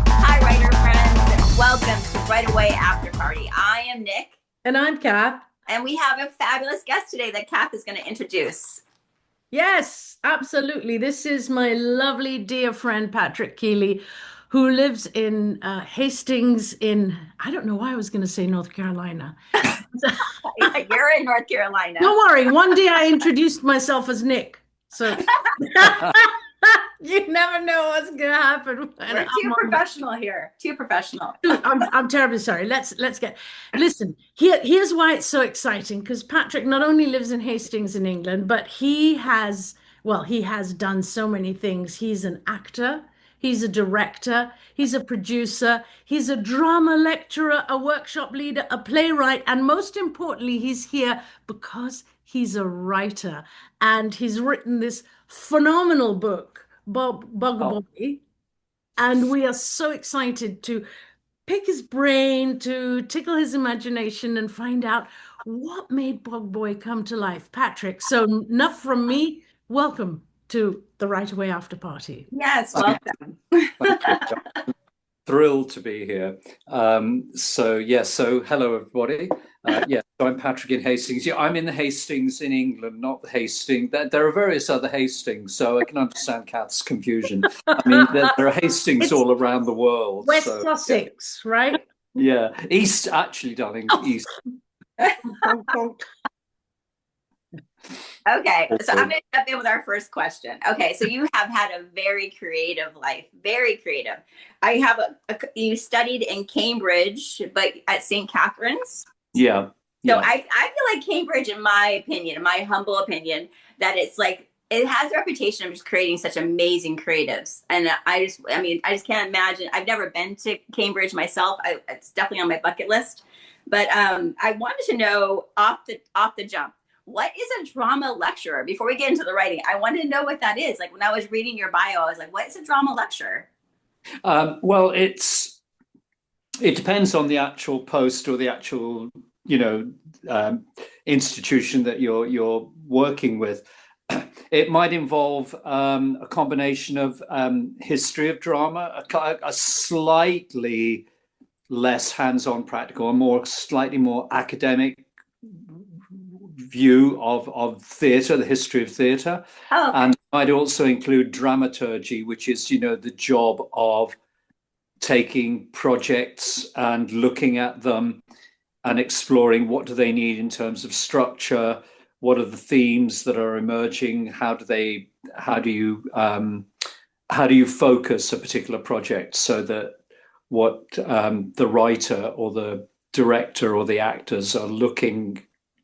Hi, writer friends, and welcome to Right Away After Party. I am Nick, And I'm Kath. and we have a fabulous guest today that Kath is going to introduce. Yes, absolutely. This is my lovely dear friend Patrick Kealey, who lives in Hastings I don't know why I was going to say North Carolina. You're in North Carolina. Don't worry, one day I introduced myself as Nick. So you never know what's going to happen when We're too I'm on. professional here. Too professional. I'm terribly sorry. Listen. Here's why it's so exciting because Patrick not only lives in Hastings in England, but he has done so many things. He's an actor, he's a director, he's a producer, he's a drama lecturer, a workshop leader, a playwright, and most importantly, he's here because he's a writer and he's written this phenomenal book, Bug Oh, Bobby. And we are so excited to pick his brain, to tickle his imagination, and find out what made Bog Boy come to life. Patrick, so enough from me. Welcome to the Right Away After Party. Yes, thank, welcome. thank you. Thrilled to be here. So hello everybody. So I'm Patrick in Hastings. Yeah, I'm in the Hastings in England, not the Hastings. There are various other Hastings, so I can understand Kath's confusion. I mean, there are Hastings It's all around the world. West So Sussex, right? yeah, East actually, darling, East. Okay, so I'm Also. going to jump in with our first question. Okay, so you have had a very creative life, very creative. I have you studied in Cambridge, but at St. Catherine's. Yeah, So yeah, I feel like Cambridge, in my opinion, in my humble opinion, that it's like it has a reputation of just creating such amazing creatives. And I just can't imagine. I've never been to Cambridge myself. It's definitely on my bucket list. But I wanted to know off the jump, what is a drama lecturer? Before we get into the writing, I wanted to know what that is. Like when I was reading your bio, I was like, what is a drama lecturer? well, it depends on the actual post or the actual, you know, institution that you're working with. It might involve a combination of history of drama, a slightly less hands-on practical, slightly more academic view of theatre, the history of theatre, Oh, okay. and it might also include dramaturgy, which is, the job of taking projects and looking at them and exploring what do they need in terms of structure, what are the themes that are emerging, how do you focus a particular project so that what the writer or the director or the actors are looking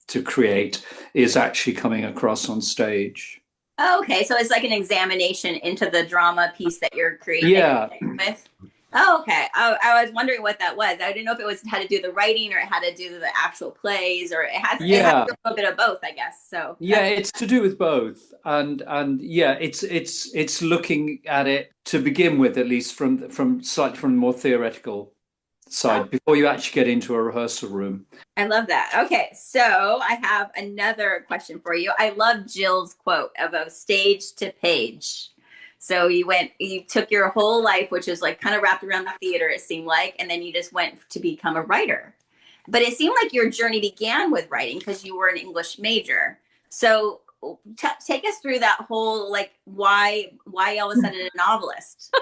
to create is actually coming across on stage. Oh, okay. So it's like an examination into the drama piece that you're creating Yeah, with. Oh, okay. I was wondering what that was. I didn't know if it was had to do the writing or it had to do the actual plays or it has yeah, a little bit of both, I guess. So yeah. that's It's to do with both, and yeah, it's looking at it to begin with, at least from slightly from the more theoretical oh, side before you actually get into a rehearsal room. I love that. Okay, so I have another question for you. I love Jill's quote of stage to page. So you took your whole life, which is like kind of wrapped around the theater, it seemed like, and then you just went to become a writer. But it seemed like your journey began with writing because you were an English major. So take us through that whole like why all of a sudden a novelist?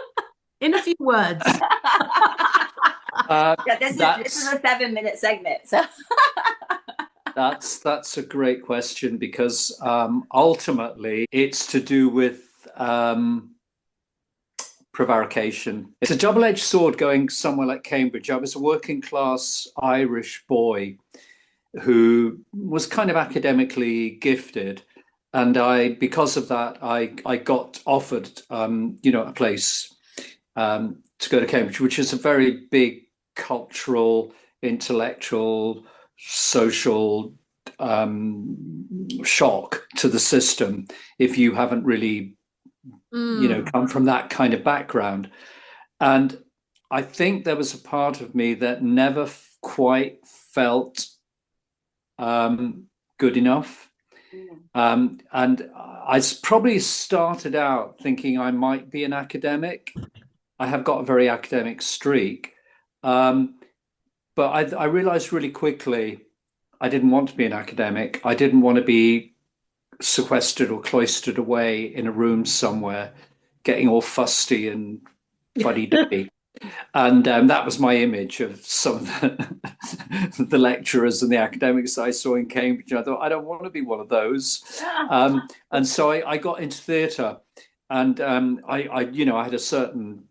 In a few words. Uh, Yeah, this is that's a 7 minute segment. So that's a great question because ultimately it's to do with prevarication. It's a double-edged sword going somewhere like Cambridge. I was a working class Irish boy who was kind of academically gifted, and because of that, I got offered, a place to go to Cambridge, which is a very big cultural, intellectual, social shock to the system if you haven't really, Mm. come from that kind of background. And I think there was a part of me that never quite felt good enough. And probably started out thinking I might be an academic. I have got a very academic streak. But I realized really quickly I didn't want to be an academic. I didn't want to be sequestered or cloistered away in a room somewhere, getting all fusty and fuddy-duddy. And that was my image of some of the lecturers and the academics I saw in Cambridge. I thought, I don't want to be one of those. And so I got into theatre, and I had a certain,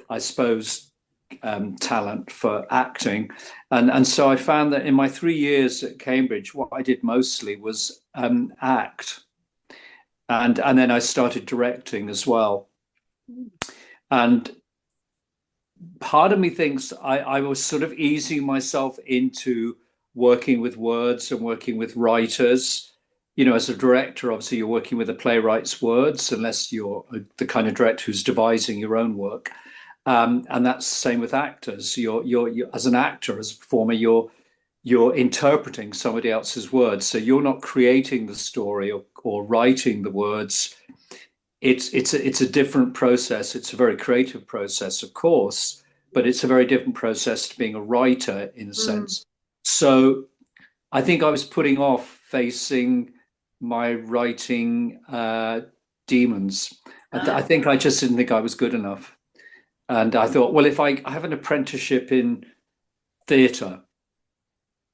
I suppose, talent for acting. And so I found that in my 3 years at Cambridge, what I did mostly was act. And then I started directing as well. And part of me thinks I was sort of easing myself into working with words and working with writers. As a director, obviously you're working with a playwright's words, unless you're the kind of director who's devising your own work. And that's the same with actors. You're as an actor, as a performer, you're interpreting somebody else's words. So you're not creating the story or writing the words. It's a different process. It's a very creative process, of course, but it's a very different process to being a writer in a sense. So I think I was putting off facing my writing demons. I think I just didn't think I was good enough. And I thought, well, if I have an apprenticeship in theatre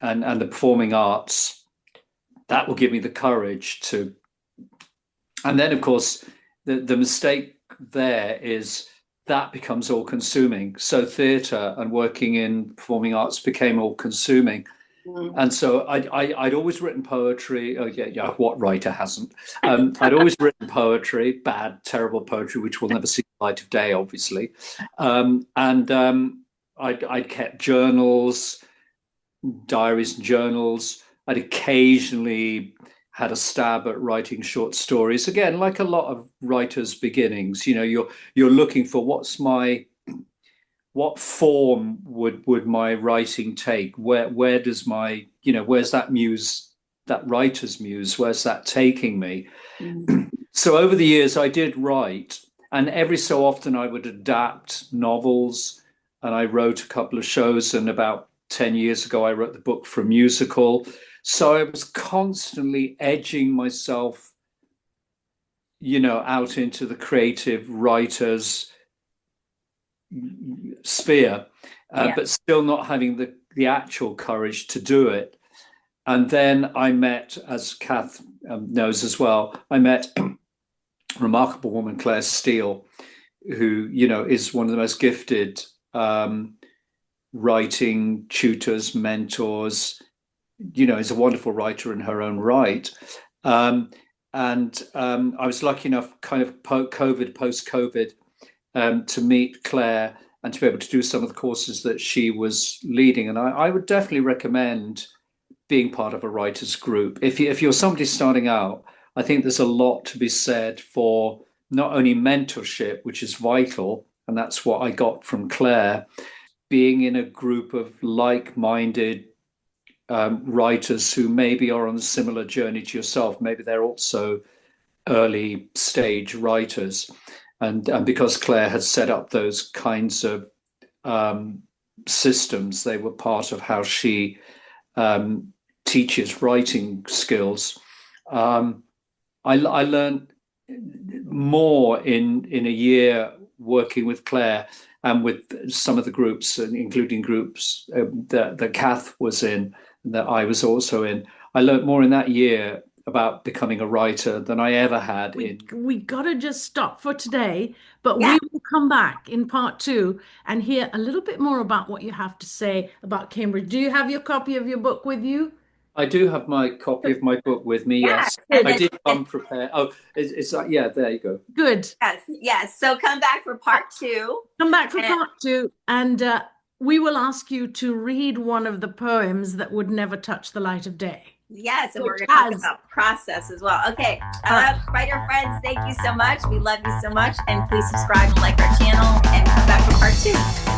and the performing arts, that will give me the courage to. And then, of course, the mistake there is that becomes all consuming. So theatre and working in performing arts became all consuming. And so I'd always written poetry. Oh yeah, what writer hasn't? I'd always written poetry, bad, terrible poetry, which will never see the light of day, obviously. I'd kept journals, diaries and journals. I'd occasionally had a stab at writing short stories. Again, like a lot of writers' beginnings, you're looking for what form would my writing take? Where does my, where's that muse, that writer's muse, where's that taking me? So over the years I did write, and every so often I would adapt novels, and I wrote a couple of shows, and about 10 years ago I wrote the book for a musical. So I was constantly edging myself, out into the creative writer's sphere, but still not having the actual courage to do it. And then I met, as Kath knows as well, I met a remarkable woman, Claire Steele, who is one of the most gifted writing tutors, mentors, is a wonderful writer in her own right. I was lucky enough, kind of post-COVID, to meet Claire and to be able to do some of the courses that she was leading. And I would definitely recommend being part of a writers group. If you're somebody starting out, I think there's a lot to be said for not only mentorship, which is vital, and that's what I got from Claire, being in a group of like-minded writers who maybe are on a similar journey to yourself. Maybe they're also early stage writers. And because Claire had set up those kinds of systems, they were part of how she teaches writing skills. I learned more in a year working with Claire and with some of the groups, including groups that Kath was in, that I was also in. I learned more in that year about becoming a writer than I ever had. We gotta just stop for today, but we will come back in part 2 and hear a little bit more about what you have to say about Cambridge. Do you have your copy of your book with you? I do have my copy of my book with me, yes. I did come prepared. Oh, it's like, yeah, there you go. Good. Yes. So come back for part 2. Come back for part 2, and we will ask you to read one of the poems that would never touch the light of day. Yes, and we're going to talk about process as well. Okay, writer friends, thank you so much. We love you so much. And please subscribe and like our channel and come back for part 2.